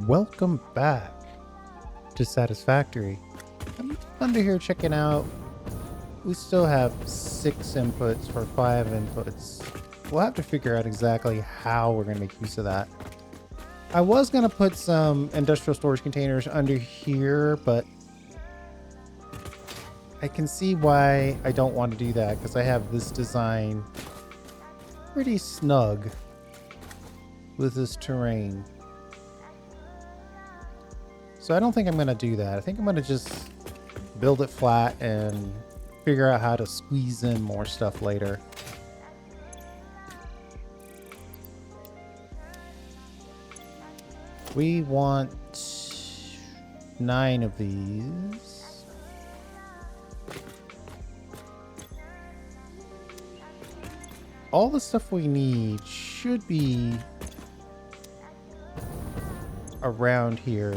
Welcome back to Satisfactory. I'm under here checking out. We still have 6 inputs for 5 inputs. We'll have to figure out exactly how we're going to make use of that. I was going to put some industrial storage containers under here, but I can see why I don't want to do that because I have this design pretty snug with this terrain. So I don't think I'm going to do that. I think I'm going to just build it flat and figure out how to squeeze in more stuff later. We want 9 of these. All the stuff we need should be around here.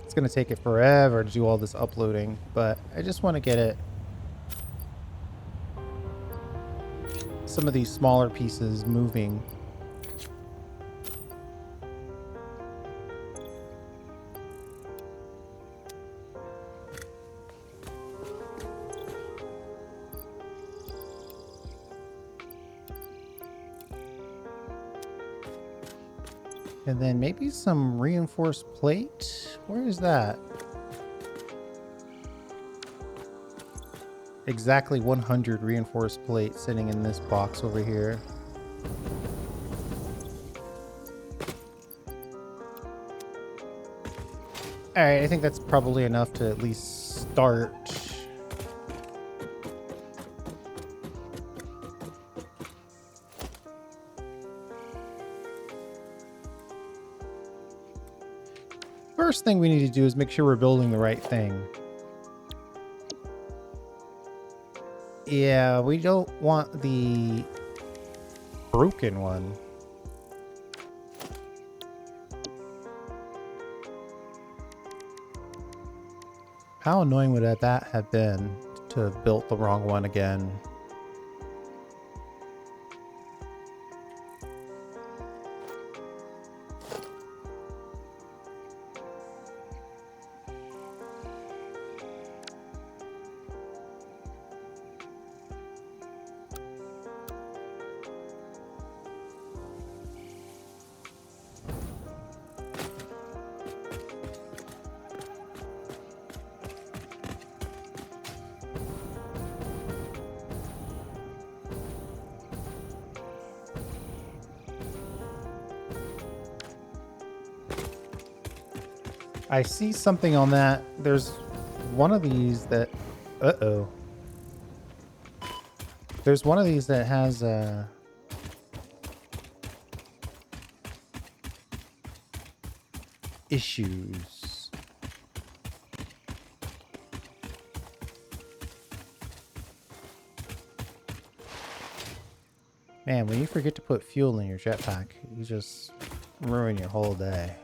It's going to take it forever to do all this uploading, but I just want to get it. Some of these smaller pieces moving. And then maybe some reinforced plate. Where is that? Exactly 100 reinforced plate sitting in this box over here. Alright, I think that's probably enough to at least start. First thing we need to do is make sure we're building the right thing. Yeah, we don't want the broken one. How annoying would that have been to have built the wrong one again? I see something on that. There's one of these that... Uh-oh. There's one of these that has issues. Man, when you forget to put fuel in your jetpack, you just ruin your whole day.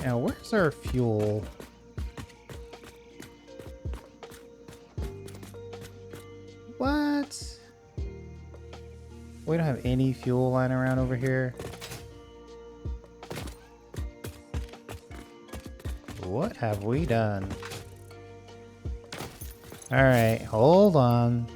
Now, where's our fuel? What? We don't have any fuel lying around over here. What have we done? All right, hold on.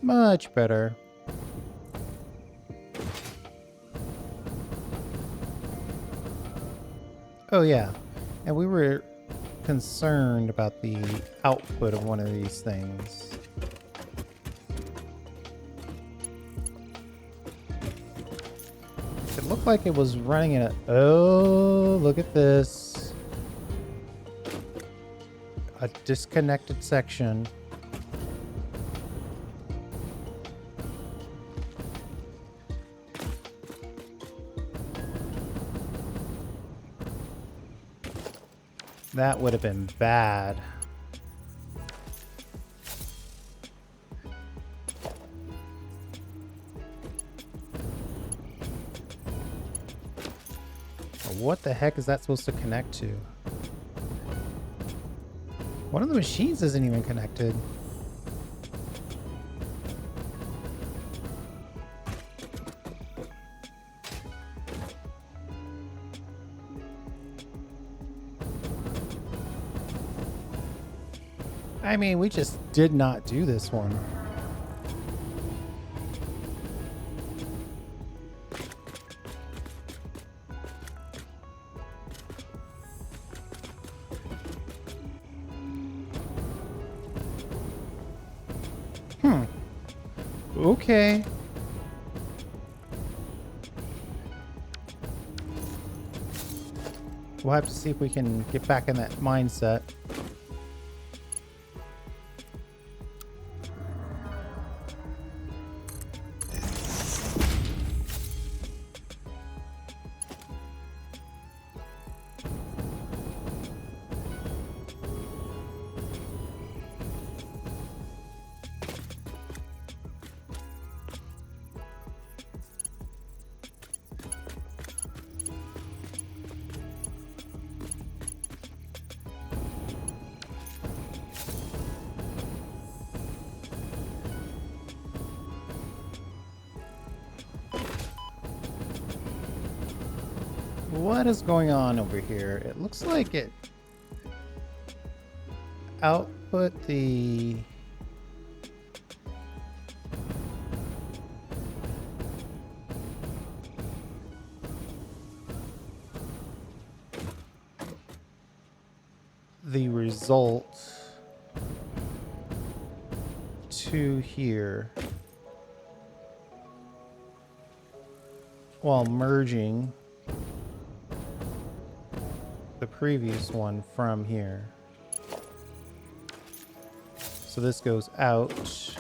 Much better. Oh yeah, and we were concerned about the output of one of these things. It looked like it was running in a... Oh, look at this. A disconnected section. That would have been bad. What the heck is that supposed to connect to? One of the machines isn't even connected. I mean, we just did not do this one. Okay. We'll have to see if we can get back in that mindset. What is going on over here? It looks like it output the... result to here while merging the previous one from here. So this goes out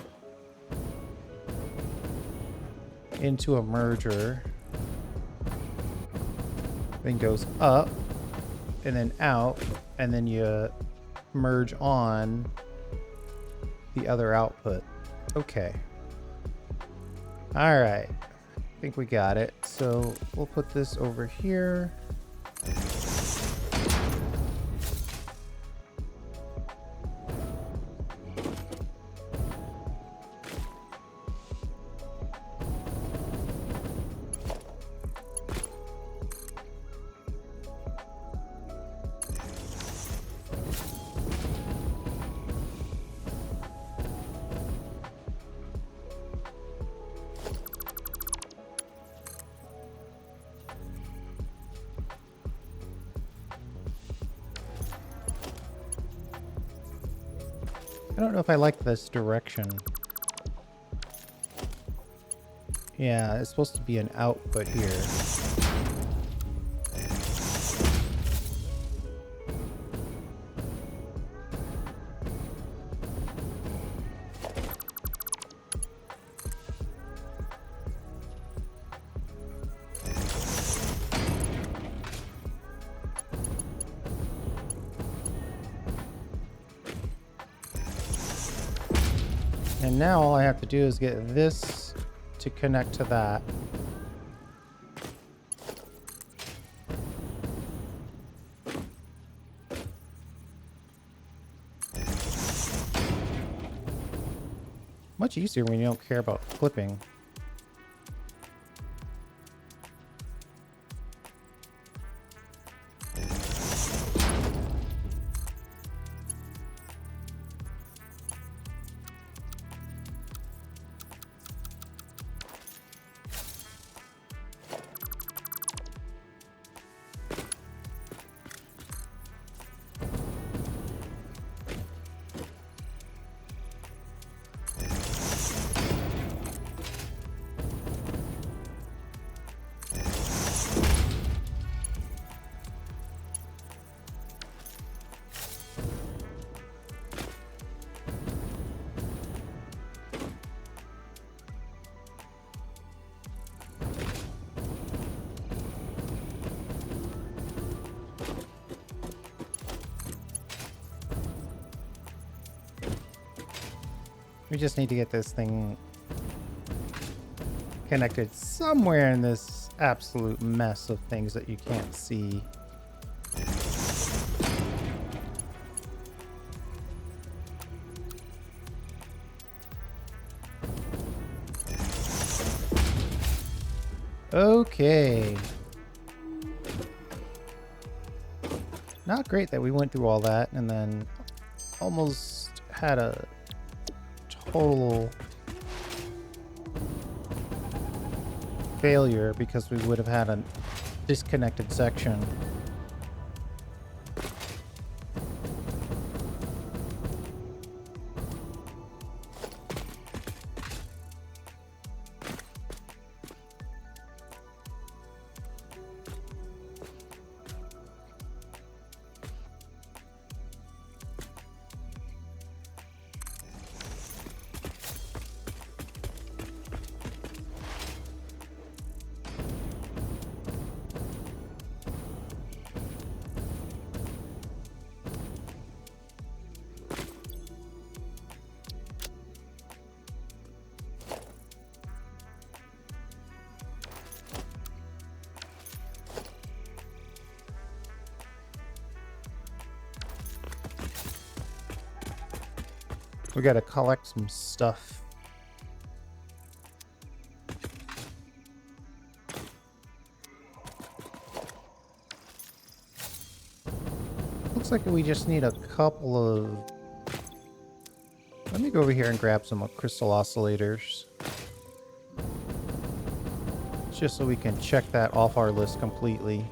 into a merger, then goes up and then out, and then you merge on the other output. Okay. All right. I think we got it. So we'll put this over here. I don't know if I like this direction. Yeah, it's supposed to be an output here. And now all I have to do is get this to connect to that. Much easier when you don't care about flipping. We just need to get this thing connected somewhere in this absolute mess of things that you can't see. Okay. Not great that we went through all that and then almost had a total failure because we would have had a disconnected section. We gotta collect some stuff. Looks like we just need a couple of... Let me go over here and grab some crystal oscillators. Just so we can check that off our list completely.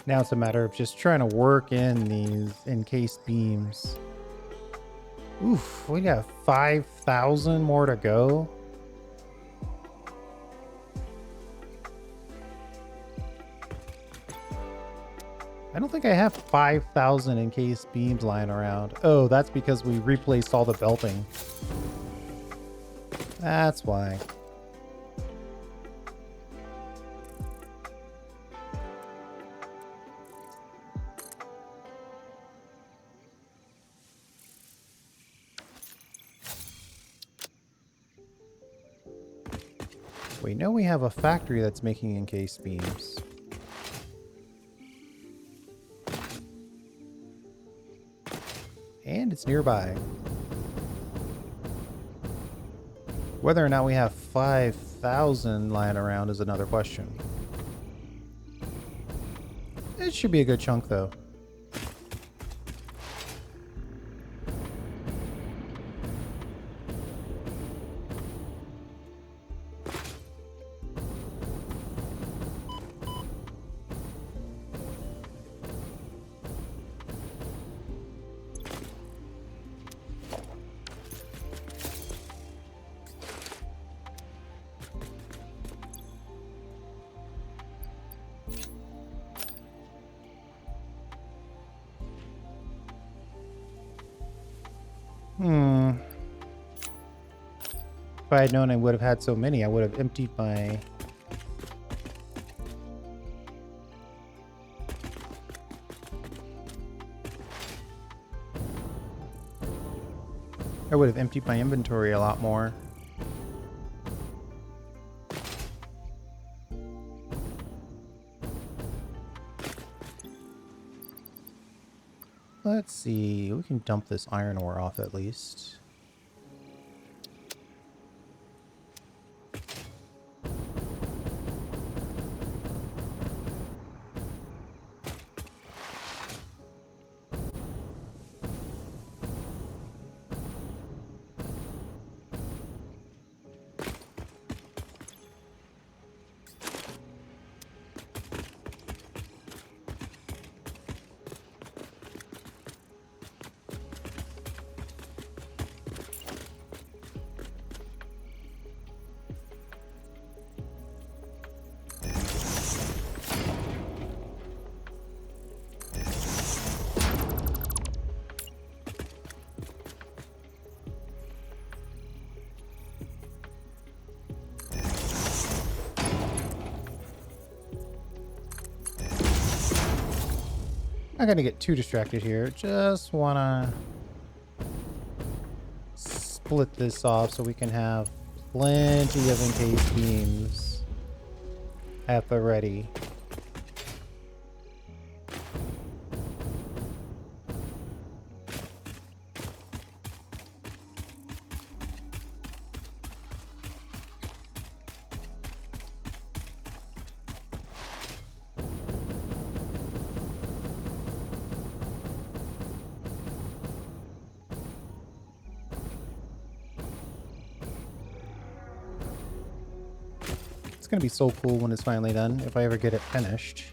Now it's a matter of just trying to work in these encased beams. Oof, we got 5,000 more to go. I don't think I have 5,000 encased beams lying around. Oh, that's because we replaced all the belting. That's why. We know we have a factory that's making encased beams. And it's nearby. Whether or not we have 5,000 lying around is another question. It should be a good chunk though. If I had known I would have had so many, I would have emptied my... I would have emptied my inventory a lot more. Let's see. We can dump this iron ore off at least. Not gonna get too distracted here. Just wanna split this off so we can have plenty of encased beams at the ready. It's gonna be so cool when it's finally done, if I ever get it finished.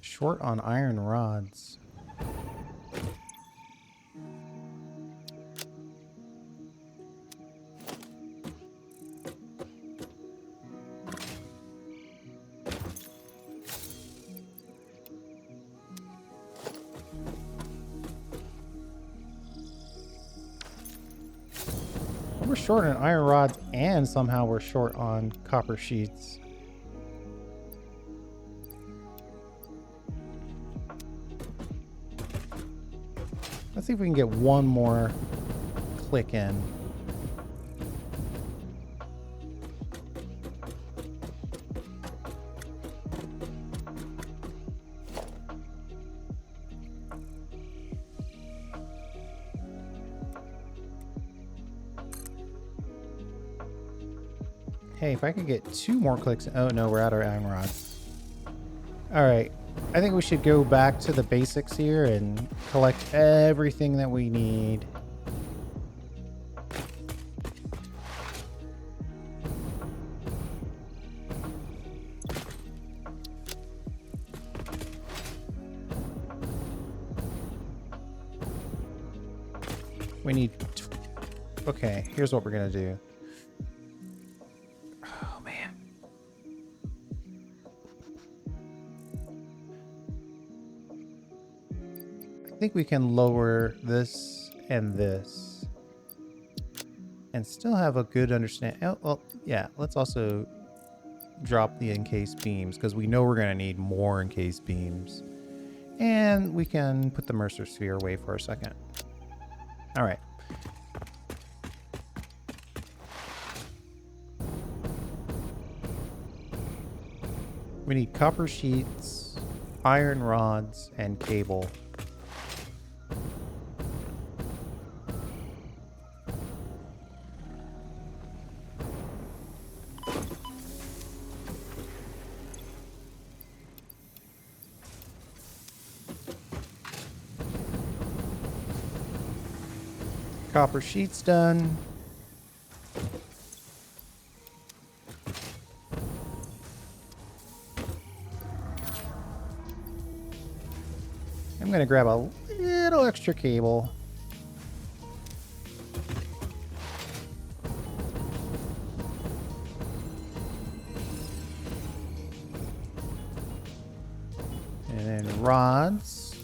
Short on iron rods. We're short on iron rods and somehow we're short on copper sheets. Let's see if we can get one more click in. Hey, if I could get two more clicks. Oh no, we're out of iron rods. All right. I think we should go back to the basics here and collect everything that we need. We need... Okay, here's what we're going to do. Oh, man. I think we can lower this and this and still have a good understanding. Oh, well, yeah, let's also drop the encased beams because we know we're going to need more encased beams. And we can put the Mercer sphere away for a second. All right. We need copper sheets, iron rods, and cable. Copper sheets done. I'm gonna grab a little extra cable. rods.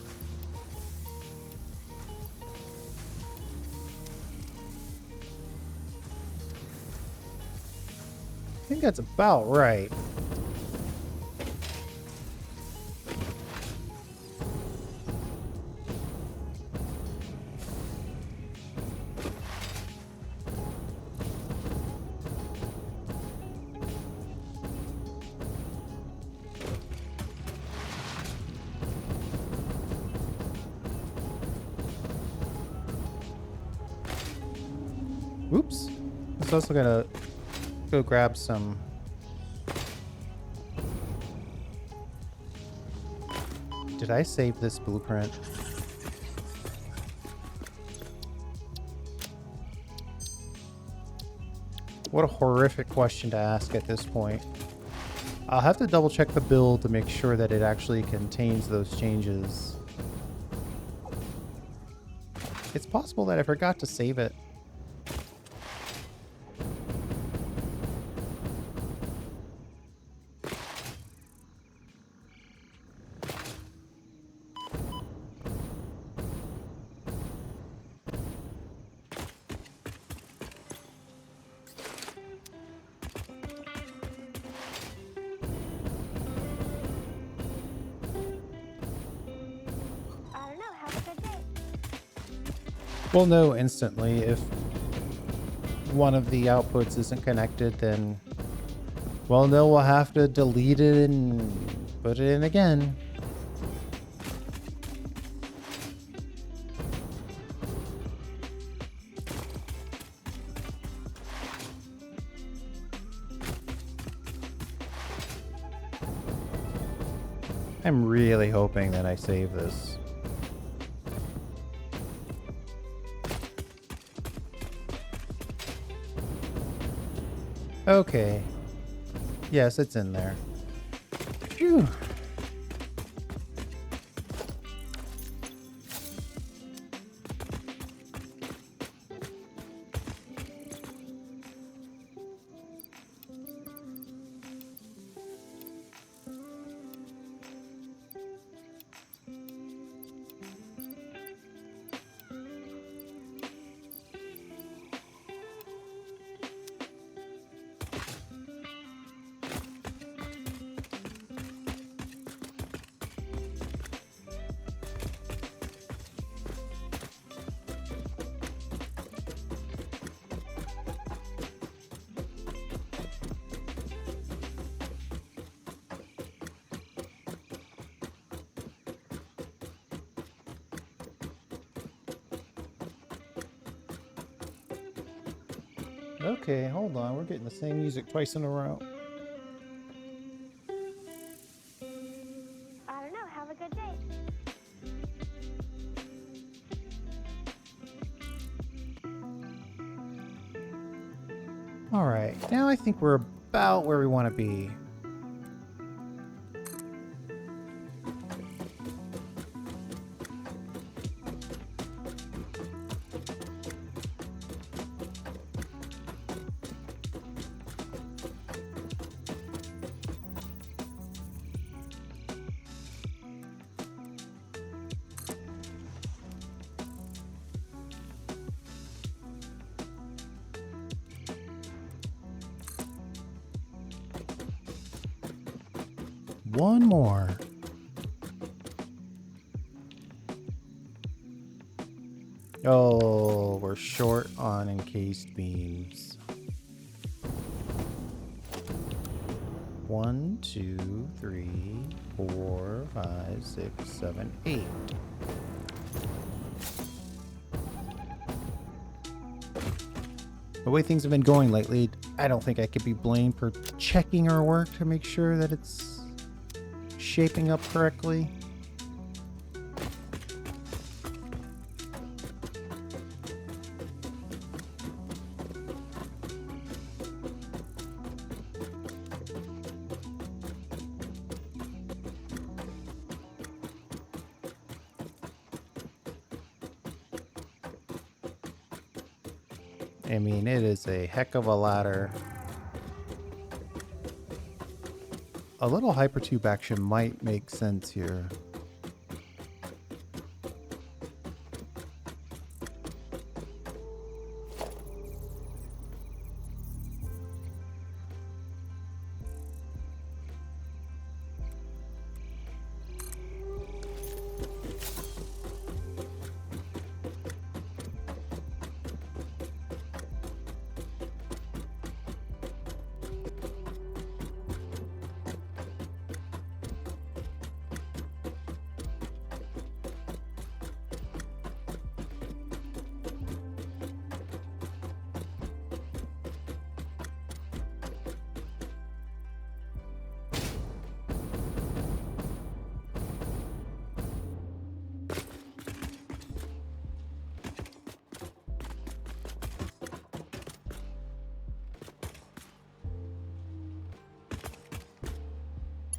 I think that's about right. Oops. I was also gonna go grab some. Did I save this blueprint? What a horrific question to ask at this point. I'll have to double check the build to make sure that it actually contains those changes. It's possible that I forgot to save it. We'll know instantly if one of the outputs isn't connected, then well, no, we'll have to delete it and put it in again. I'm really hoping that I save this. Okay. Yes, it's in there. Phew. Okay, hold on. We're getting the same music twice in a row. I don't know. Have a good day. All right, now I think we're about where we want to be. One more. Oh, we're short on encased beams. 1, 2, 3, 4, 5, 6, 7, 8. The way things have been going lately, I don't think I could be blamed for checking our work to make sure that it's shaping up correctly. I mean, it is a heck of a ladder. A little hypertube action might make sense here.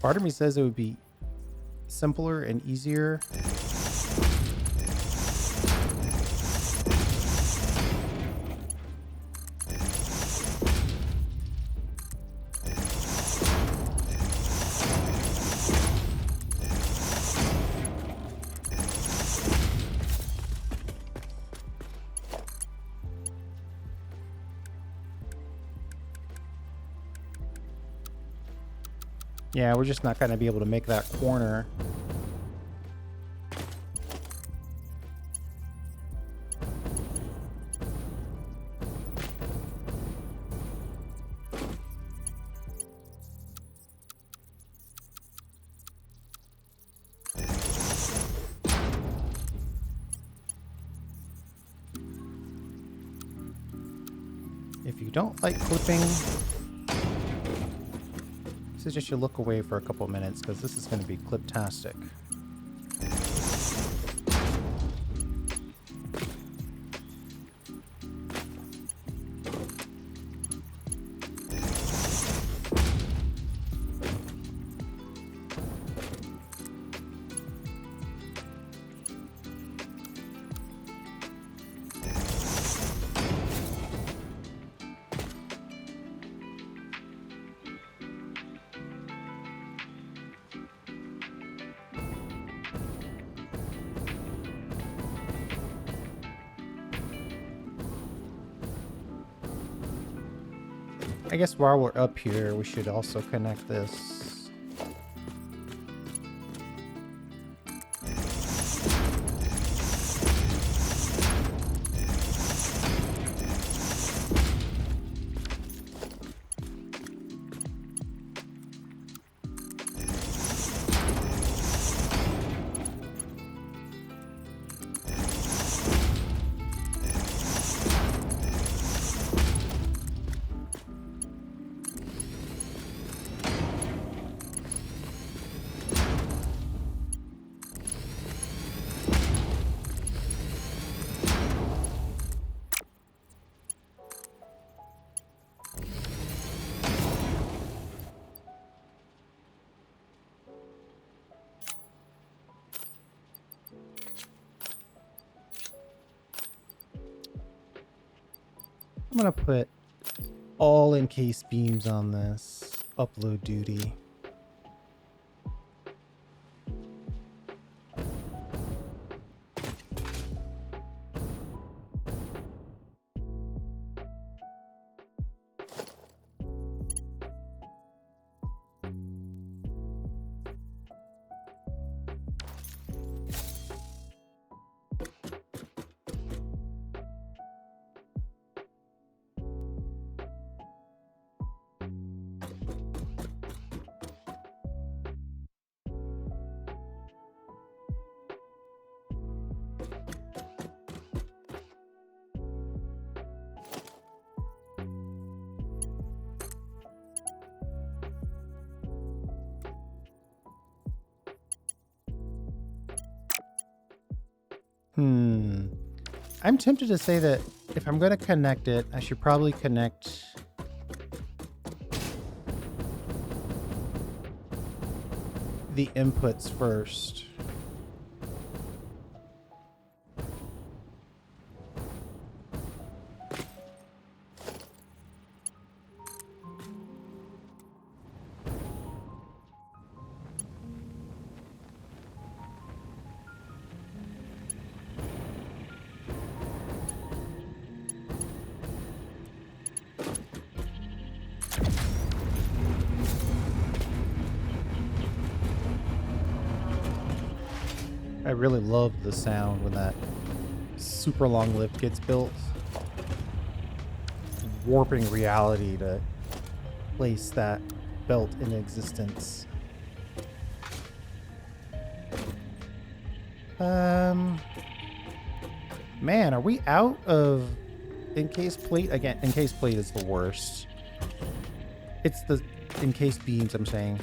Part of me says it would be simpler and easier. Yeah, we're just not going to be able to make that corner. If you don't like clipping, suggest you look away for a couple minutes because this is going to be cliptastic. I guess while we're up here, we should also connect this. I'm gonna put all encased beams on this upload duty. I'm tempted to say that if I'm going to connect it, I should probably connect the inputs first. I really love the sound when that super long lift gets built. Warping reality to place that belt in existence. Man, are we out of encased plate? Again, encased plate is the worst. It's the encased beams, I'm saying.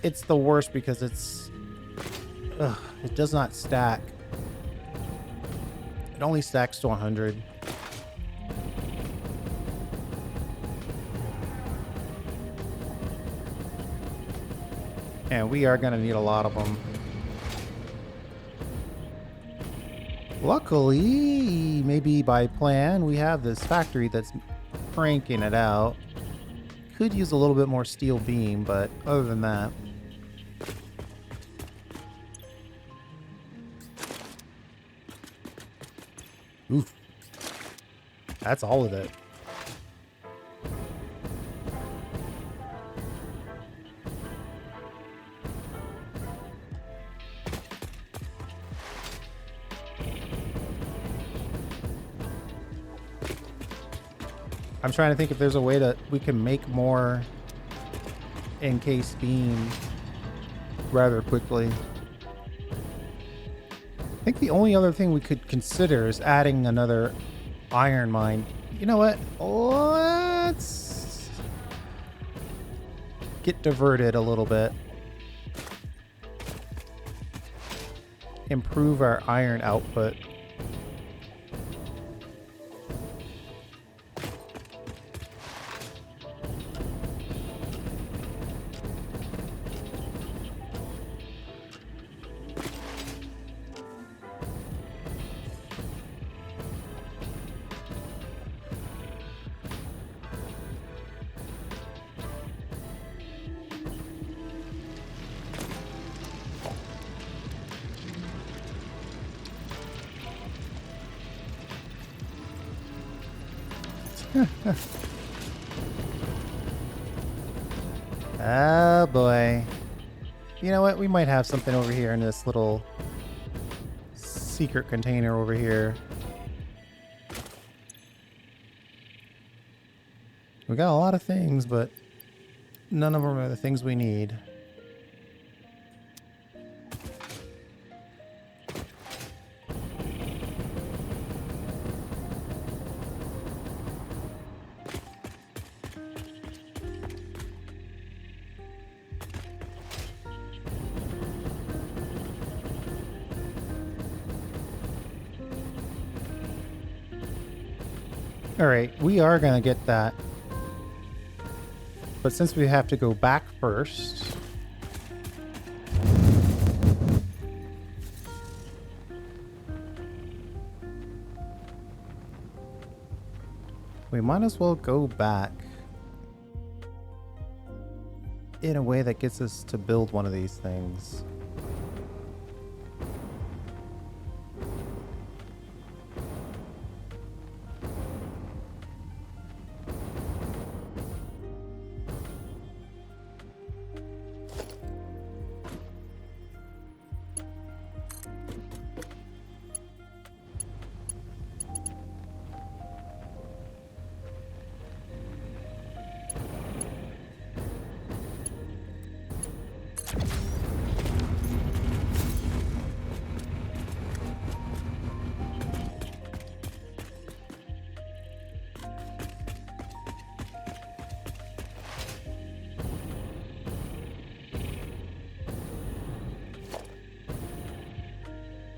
It's the worst because it does not stack. It only stacks to 100. And we are going to need a lot of them. Luckily, maybe by plan, we have this factory that's cranking it out. Could use a little bit more steel beam, but other than that... Oof. That's all of it. I'm trying to think if there's a way that we can make more encased beam rather quickly. I think the only other thing we could consider is adding another iron mine. You know what? Let's get diverted a little bit. Improve our iron output. Oh boy. You know what? We might have something over here in this little secret container over here. We got a lot of things, but none of them are the things we need. Alright, we are going to get that. But since we have to go back first... we might as well go back in a way that gets us to build one of these things.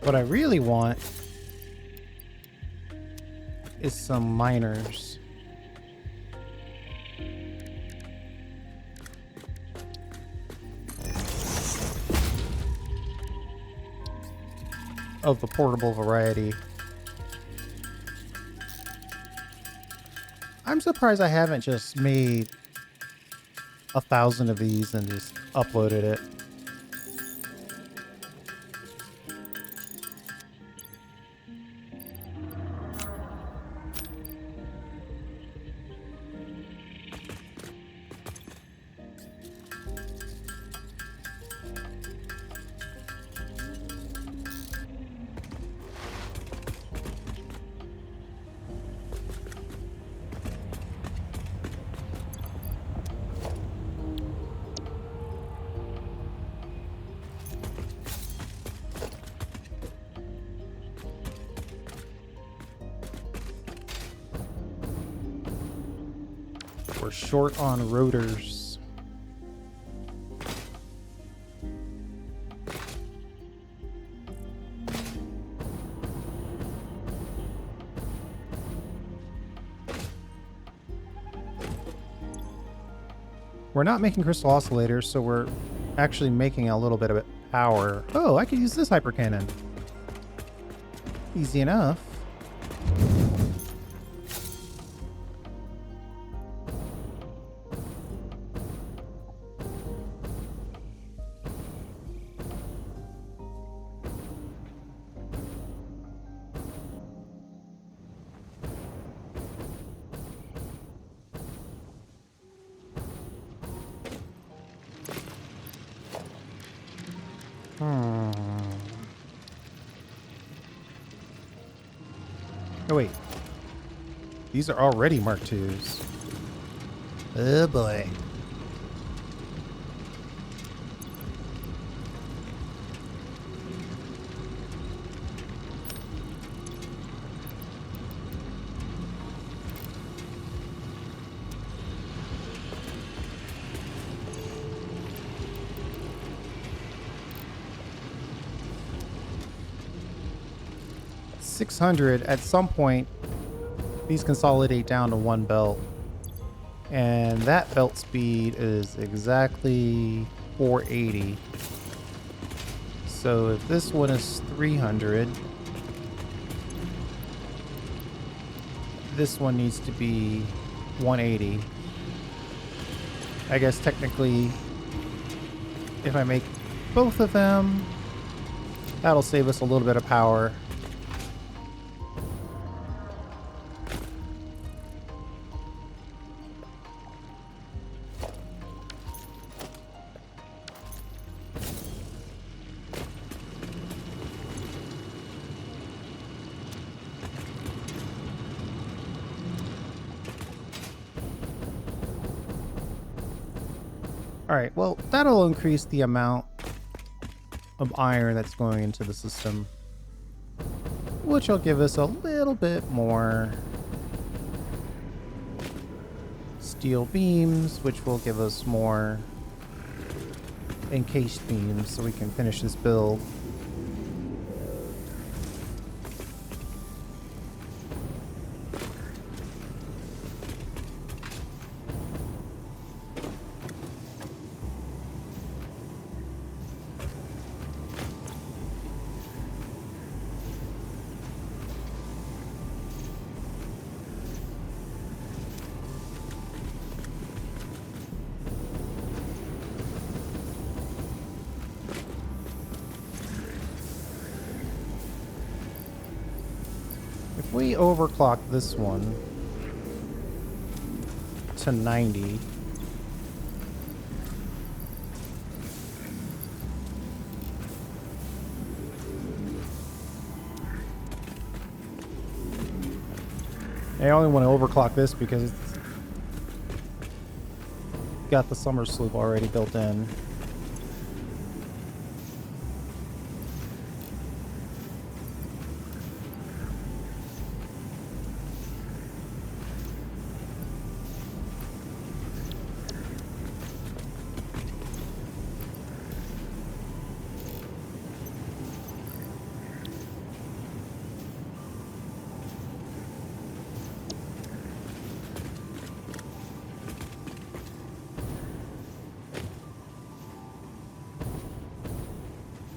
What I really want is some miners. Of the portable variety. I'm surprised I haven't just made 1,000 of these and just uploaded it. We're short on rotors. We're not making crystal oscillators, so we're actually making a little bit of power. Oh, I could use this hyper cannon. Easy enough. Oh, wait. These are already Mark IIs. Oh, boy. $600 at some point. These consolidate down to one belt, and that belt speed is exactly 480. So if this one is 300, this one needs to be 180. I guess technically, if I make both of them, that'll save us a little bit of power. All right, well, that'll increase the amount of iron that's going into the system, which will give us a little bit more steel beams, which will give us more encased beams so we can finish this build. If we overclock this one to 90, I only want to overclock this because it's got the summer sloop already built in.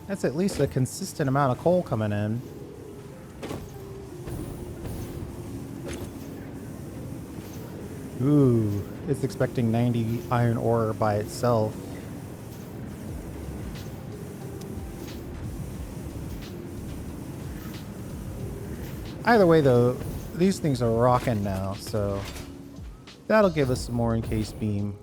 That's at least a consistent amount of coal coming in. Ooh, it's expecting 90 iron ore by itself. Either way though, these things are rocking now, so that'll give us some more encased beam.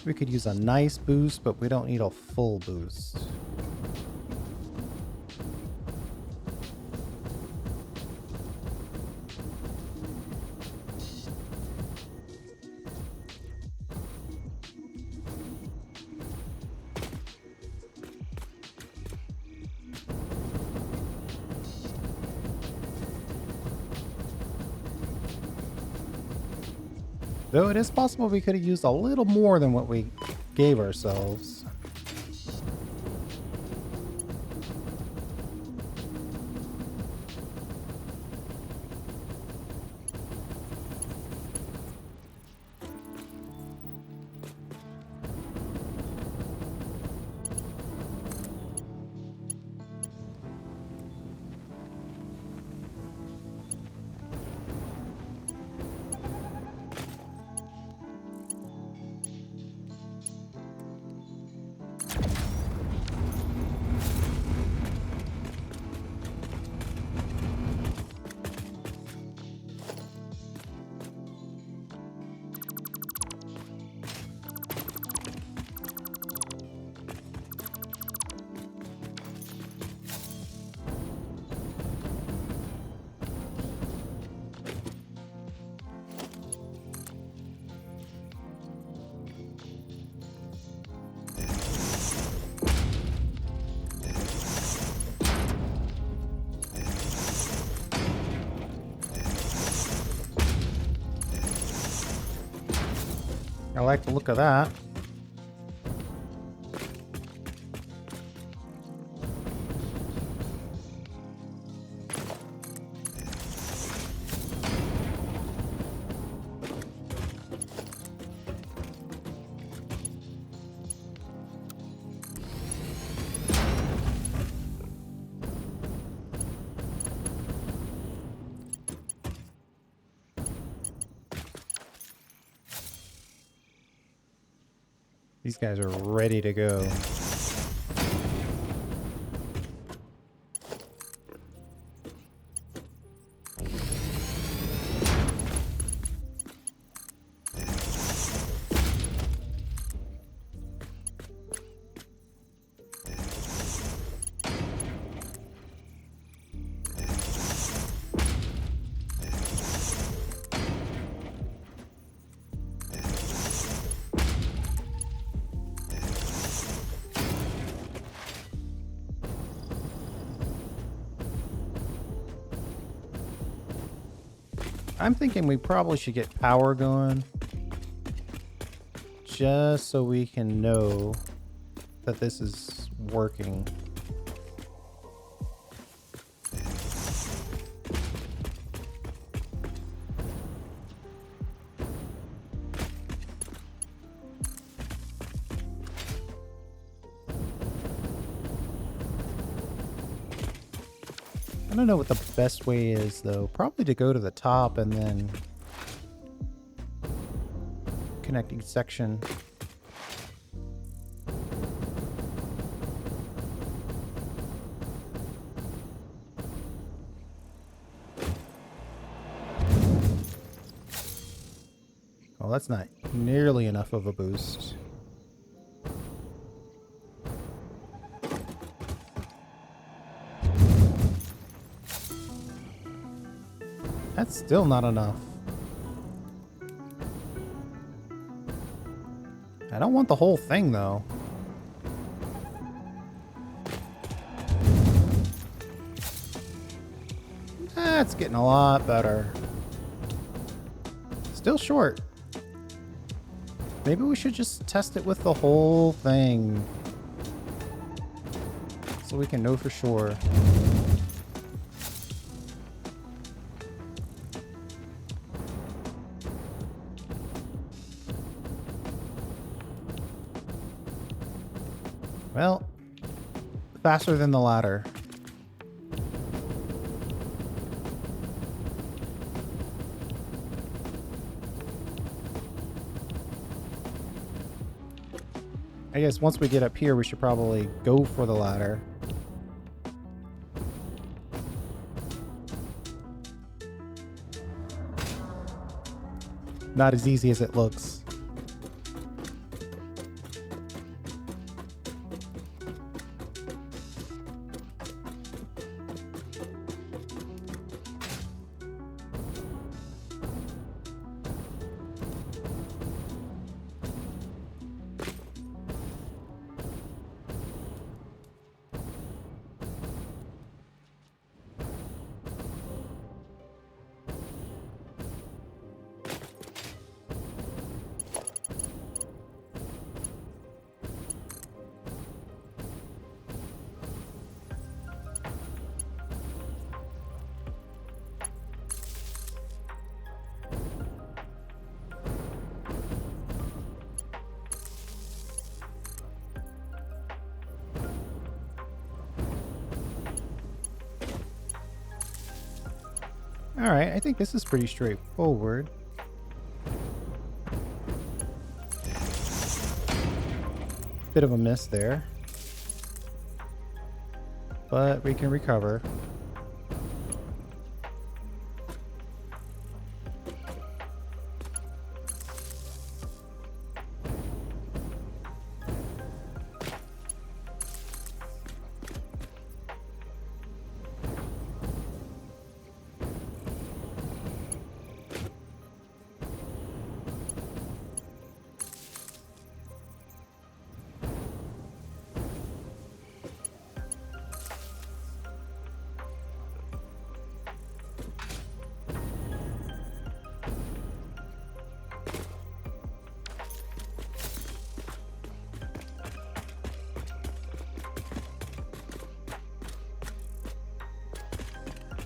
We could use a nice boost, but we don't need a full boost. Though it is possible we could have used a little more than what we gave ourselves. I like the look of that. These guys are ready to go. I'm thinking we probably should get power going, just so we can know that this is working. I don't know what the best way is, though. Probably to go to the top and then connect each section. Well, that's not nearly enough of a boost. That's still not enough. I don't want the whole thing, though. That's getting a lot better. Still short. Maybe we should just test it with the whole thing, so we can know for sure. Well, faster than the ladder. I guess once we get up here, we should probably go for the ladder. Not as easy as it looks. Alright, I think this is pretty straightforward. Bit of a miss there. But we can recover.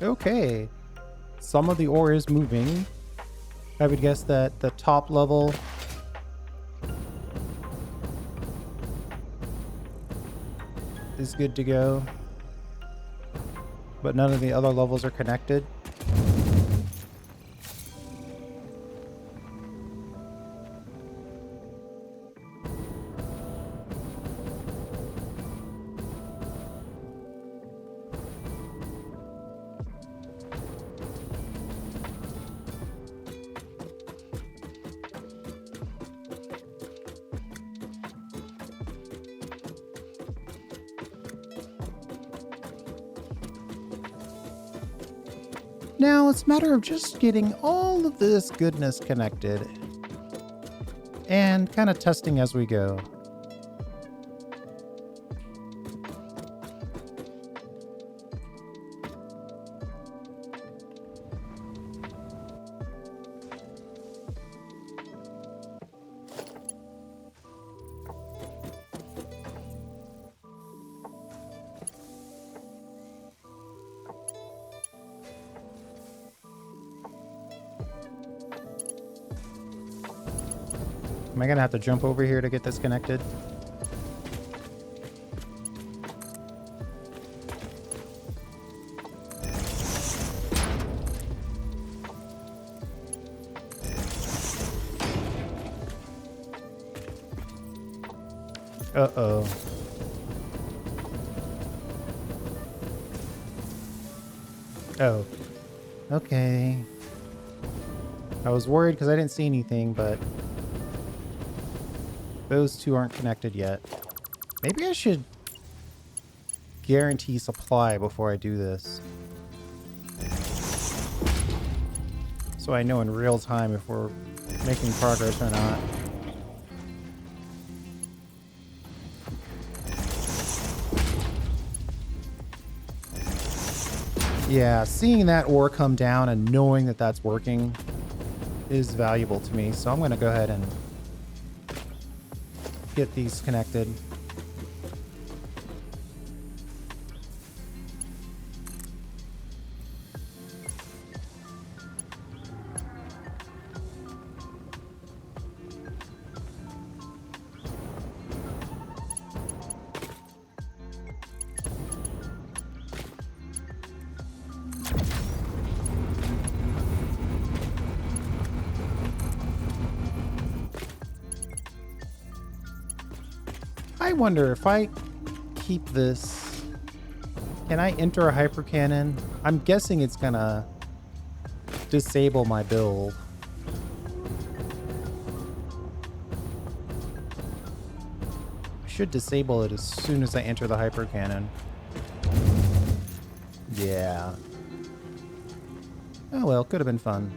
Okay, some of the ore is moving. I would guess that the top level is good to go, but none of the other levels are connected. Now it's a matter of just getting all of this goodness connected and kind of testing as we go. Am I gonna have to jump over here to get this connected? Uh-oh. Oh. Okay. I was worried because I didn't see anything, but those two aren't connected yet. Maybe I should guarantee supply before I do this, so I know in real time if we're making progress or not. Yeah, seeing that ore come down and knowing that that's working is valuable to me, so I'm going to go ahead and get these connected. I wonder if I keep this, can I enter a hyper cannon? I'm guessing it's gonna disable my build. I should disable it as soon as I enter the hyper cannon. Yeah. Oh well, could have been fun.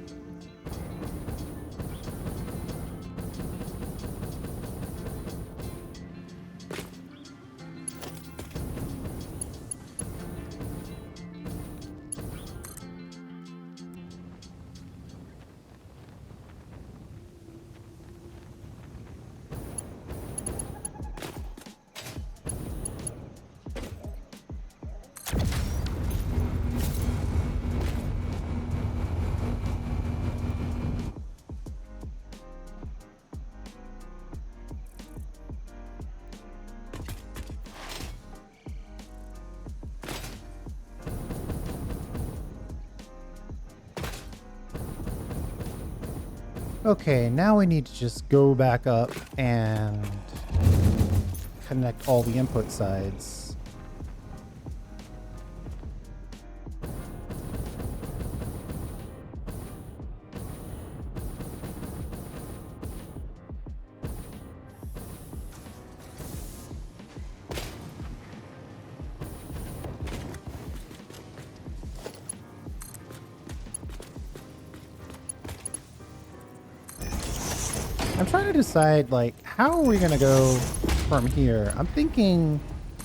Okay, now we need to just go back up and connect all the input sides. I'm trying to decide, like, how are we going to go from here? I'm thinking,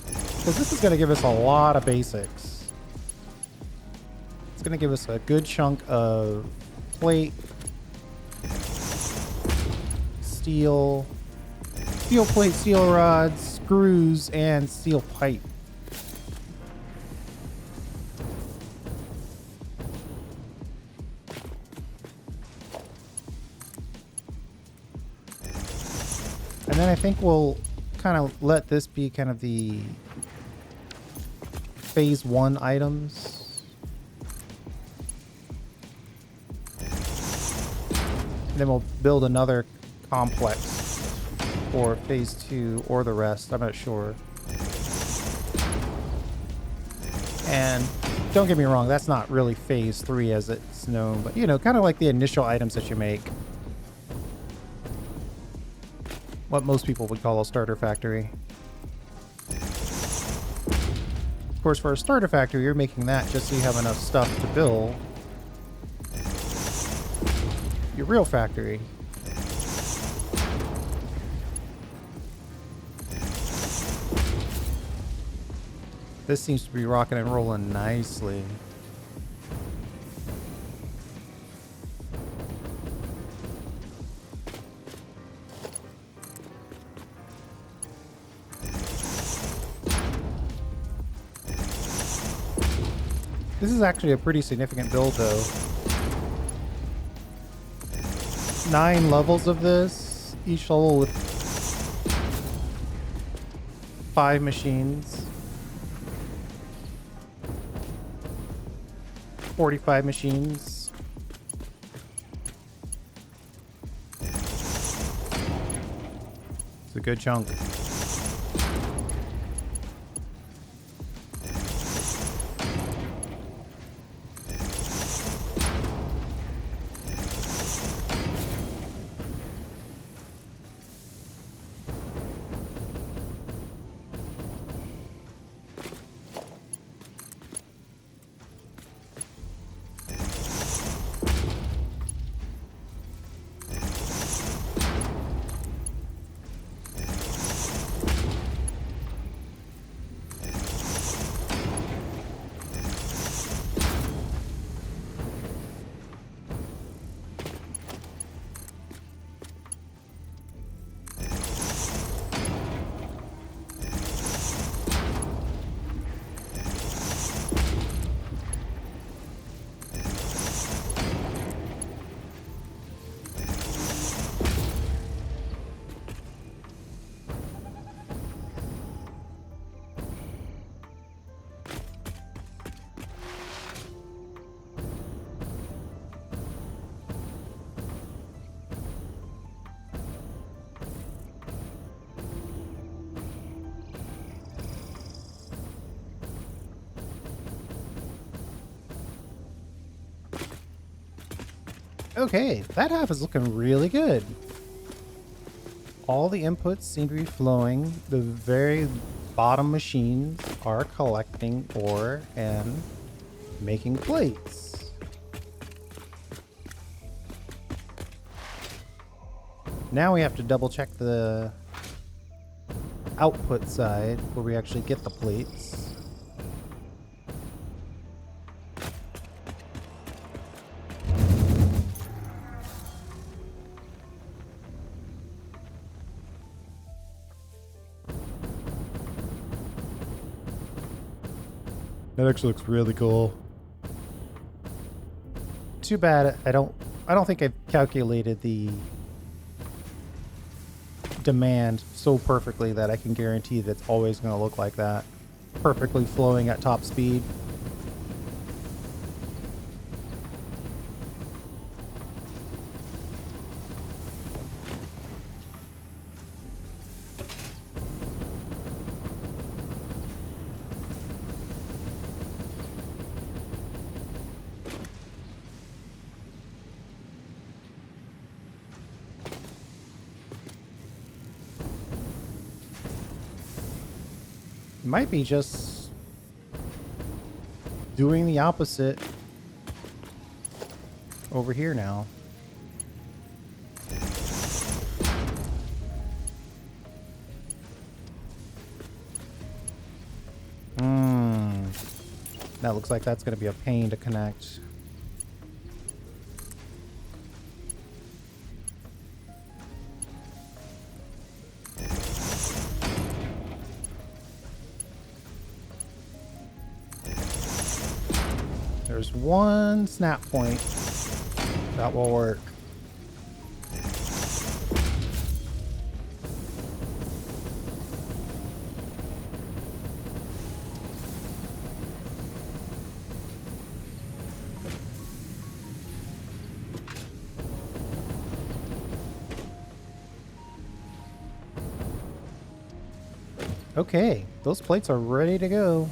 because this is going to give us a lot of basics. It's going to give us a good chunk of plate, steel plate, steel rods, screws, and steel pipe. And then I think we'll kind of let this be kind of the phase 1 items. And then we'll build another complex for phase 2 or the rest. I'm not sure. And don't get me wrong, that's not really phase 3 as it's known, but you know, kind of like the initial items that you make. What most people would call a starter factory. Of course, for a starter factory, you're making that just so you have enough stuff to build your real factory. This seems to be rocking and rolling nicely. This is actually a pretty significant build, though. 9 levels of this, each level with 5 machines. 45 machines. It's a good chunk. Okay, that half is looking really good. All the inputs seem to be flowing. The very bottom machines are collecting ore and making plates. Now we have to double check the output side where we actually get the plates. That actually looks really cool. Too bad I don't think I've calculated the demand so perfectly that I can guarantee that it's always going to look like that. Perfectly flowing at top speed. Might be just doing the opposite over here now. That looks like that's going to be a pain to connect. There's one snap point that will work. Okay, those plates are ready to go.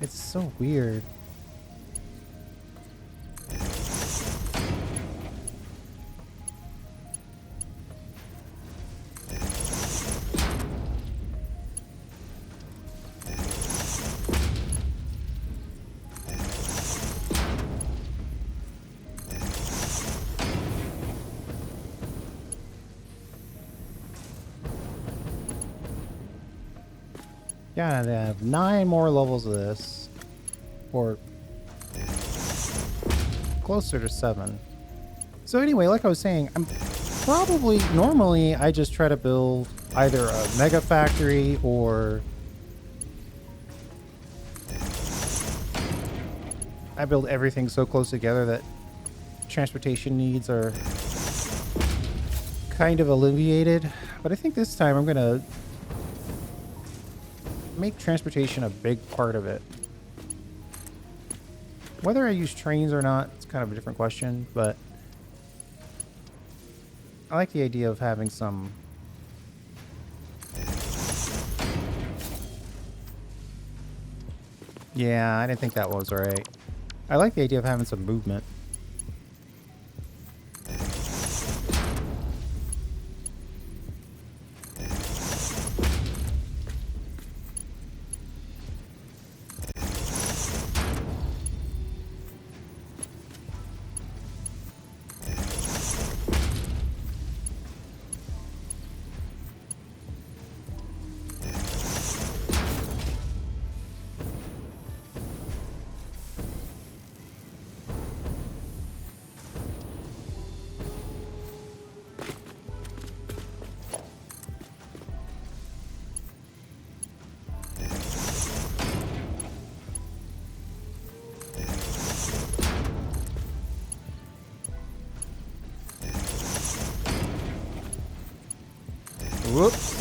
It's so weird. Gotta have 9 more levels of this, or closer to 7. So anyway, like I was saying, normally I just try to build either a mega factory or I build everything so close together that transportation needs are kind of alleviated. But I think this time I'm gonna make transportation a big part of it. Whether I use trains or not, it's kind of a different question, but I like the idea of having some yeah, I didn't think that was right. I like the idea of having some movement. Whoops.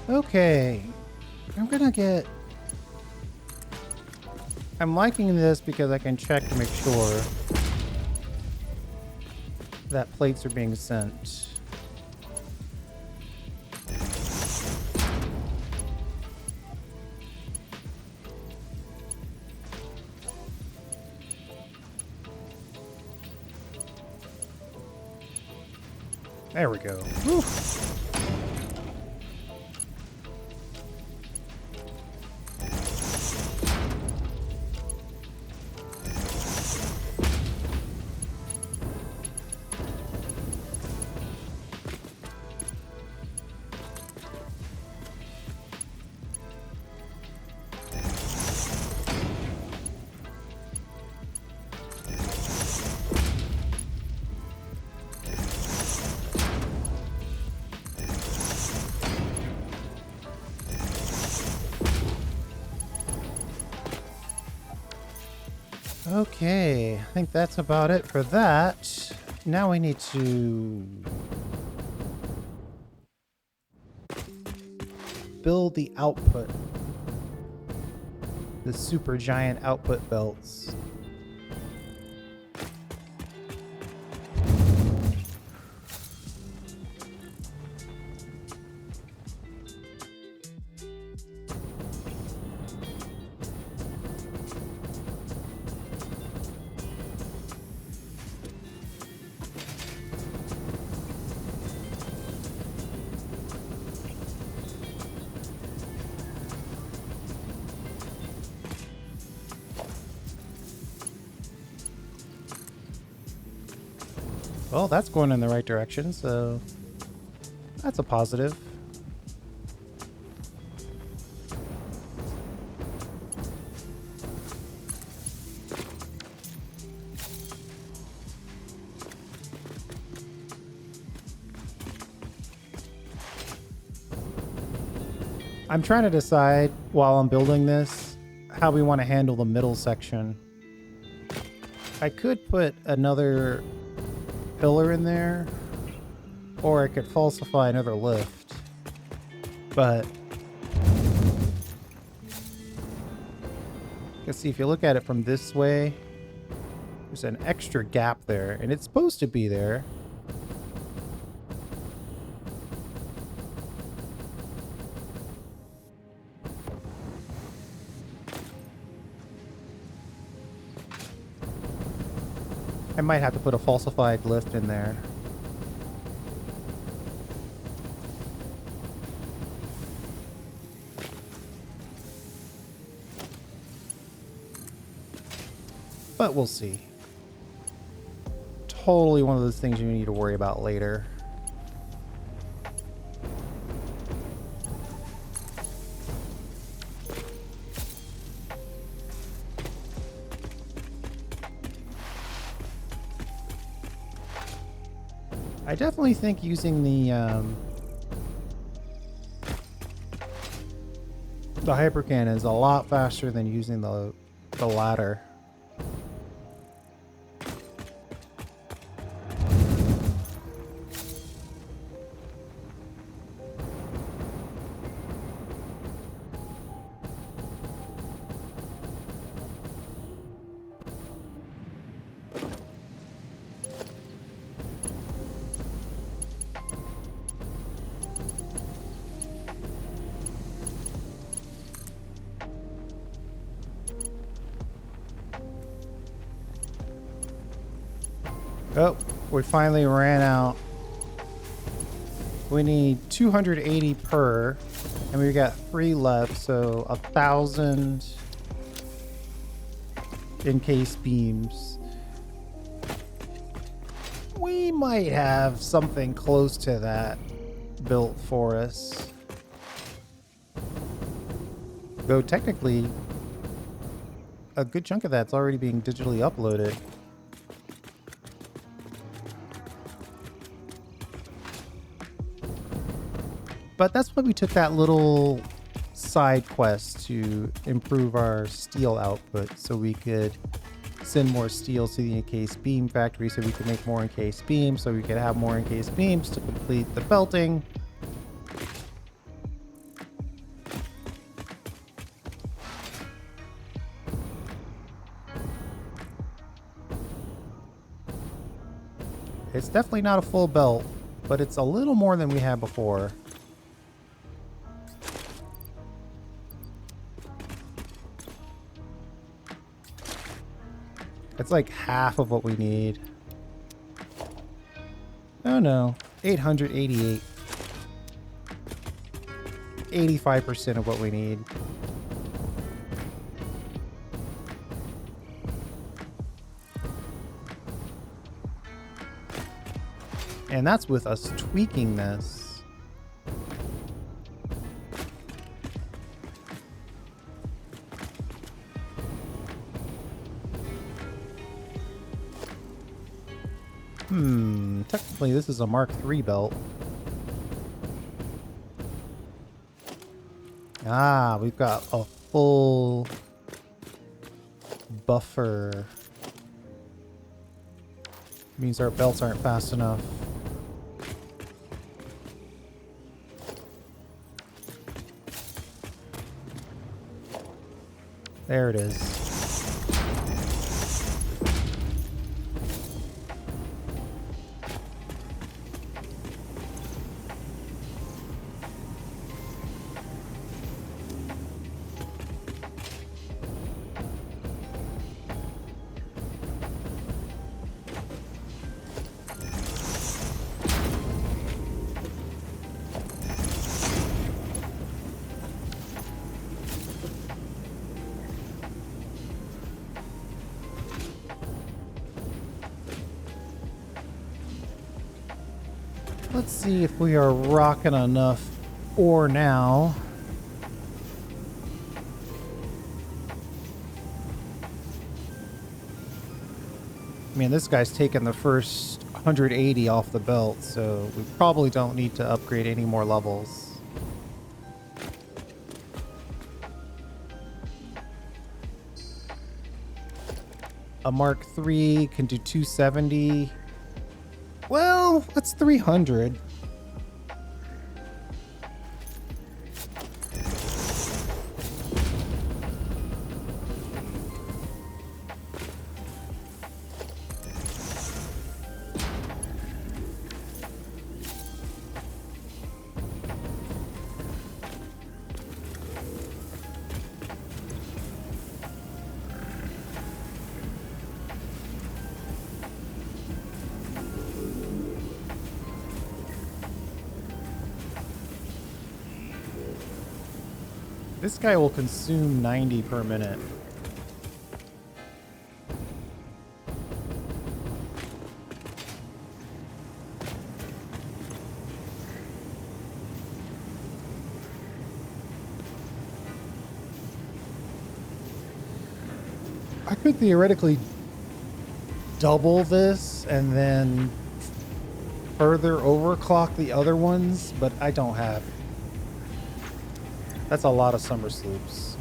Okay, I'm liking this because I can check to make sure that plates are being sent. There we go. Whew. Okay, I think that's about it for that. Now we need to build the output. The super giant output belts. Well, that's going in the right direction, so that's a positive. I'm trying to decide while I'm building this how we want to handle the middle section. I could put another pillar in there, or I could falsify another lift, but let's see, if you look at it from this way, there's an extra gap there, and it's supposed to be there. I might have to put a falsified lift in there. But we'll see. Totally one of those things you need to worry about later. I definitely think using the hypercan is a lot faster than using the ladder. Oh, we finally ran out. We need 280 per, and we got 3 left, so 1,000 encased beams. We might have something close to that built for us. Though technically, a good chunk of that's already being digitally uploaded. But that's why we took that little side quest to improve our steel output, so we could send more steel to the encased beam factory, so we could make more encased beams, so we could have more encased beams to complete the belting. It's definitely not a full belt, but it's a little more than we had before. It's like half of what we need. Oh no, 888. 85% of what we need. And that's with us tweaking this. Technically this is a Mark III belt. Ah, we've got a full buffer Means our belts aren't fast enough. There it is. Let's see if we are rocking enough ore now. I mean, this guy's taking the first 180 off the belt, so we probably don't need to upgrade any more levels. A Mark III can do 270. Well, that's 300. This guy will consume 90 per minute. I could theoretically double this and then further overclock the other ones, but I don't have. That's a lot of summer sloops.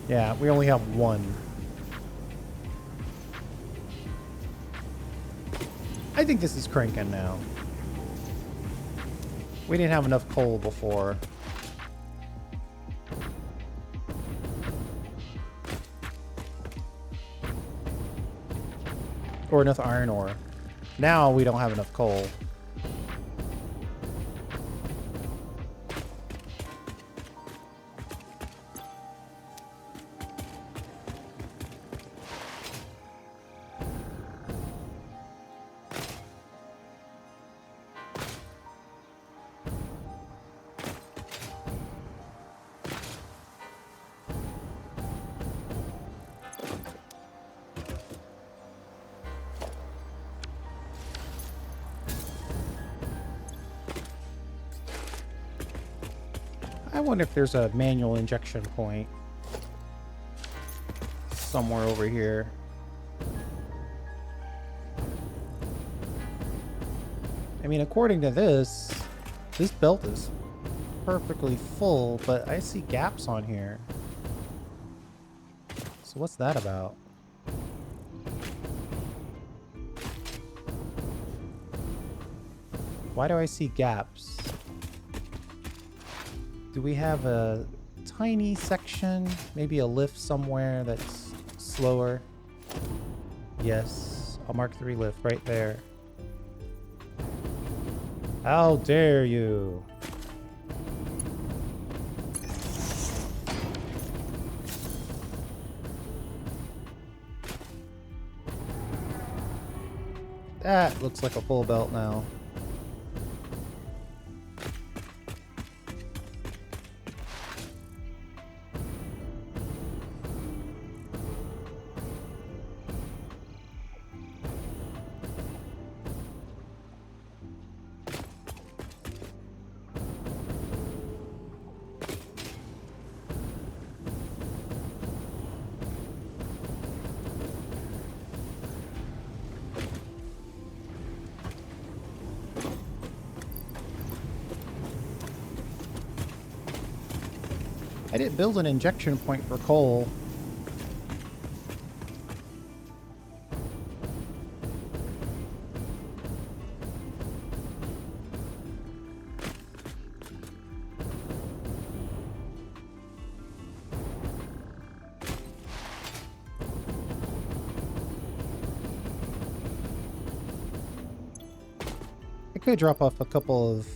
Yeah, we only have one. I think this is cranking now. We didn't have enough coal before. Or enough iron ore. Now we don't have enough coal. I wonder if there's a manual injection point somewhere over here. I mean, according to this belt is perfectly full, but I see gaps on here. So what's that about? Why do I see gaps? Do we have a tiny section? Maybe a lift somewhere that's slower? Yes, a Mark III lift right there. How dare you? That looks like a full belt now. I didn't build an injection point for coal. I could drop off a couple of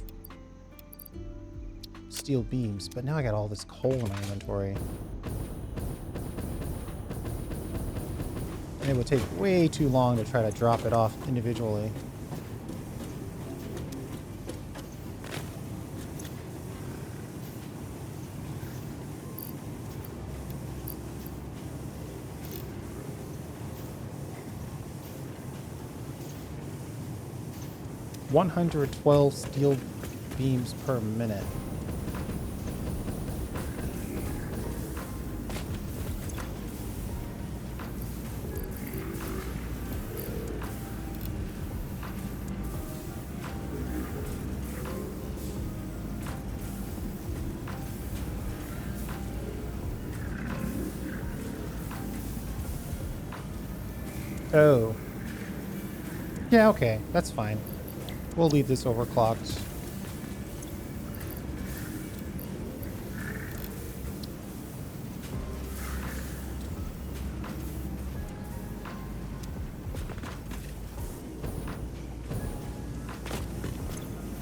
steel beams, but now I got all this coal in my inventory. And it would take way too long to try to drop it off individually. $112 steel beams per minute. Oh. Yeah, okay. That's fine. We'll leave this overclocked.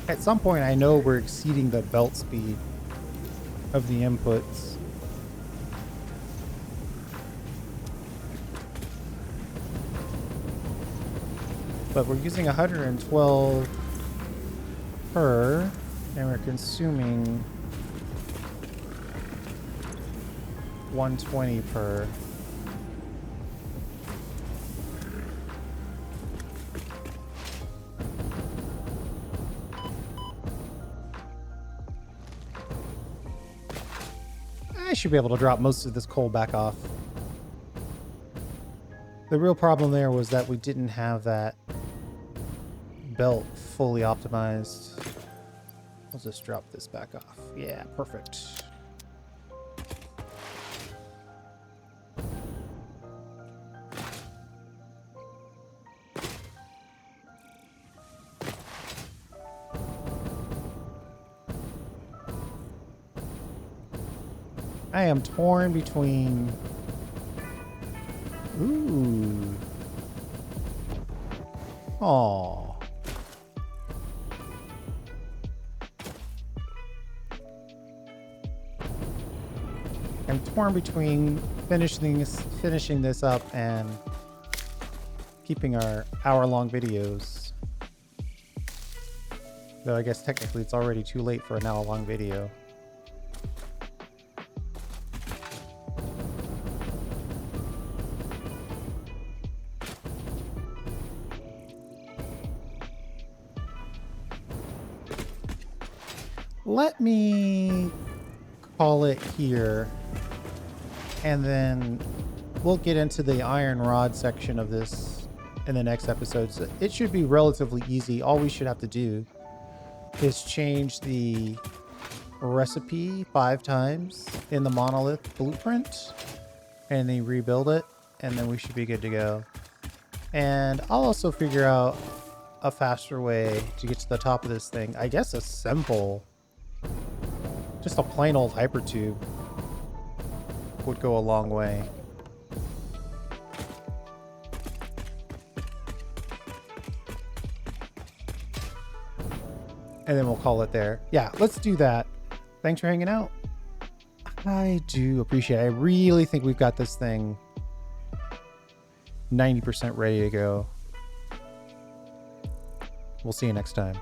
At some point, I know we're exceeding the belt speed of the inputs. But we're using 112 per, and we're consuming 120 per. I should be able to drop most of this coal back off. The real problem there was that we didn't have that belt fully optimized. I'll just drop this back off. Yeah, perfect. I am torn between... Ooh. Aww. I'm torn between finishing this up and keeping our hour-long videos. Though I guess technically it's already too late for an hour-long video. Let me call it here, and then we'll get into the iron rod section of this in the next episode. So it should be relatively easy. All we should have to do is change the recipe 5 times in the Monolith blueprint, and then rebuild it, and then we should be good to go. And I'll also figure out a faster way to get to the top of this thing. I guess a simple... just a plain old hypertube would go a long way. And then we'll call it there. Yeah, let's do that. Thanks for hanging out. I do appreciate it. I really think we've got this thing 90% ready to go. We'll see you next time.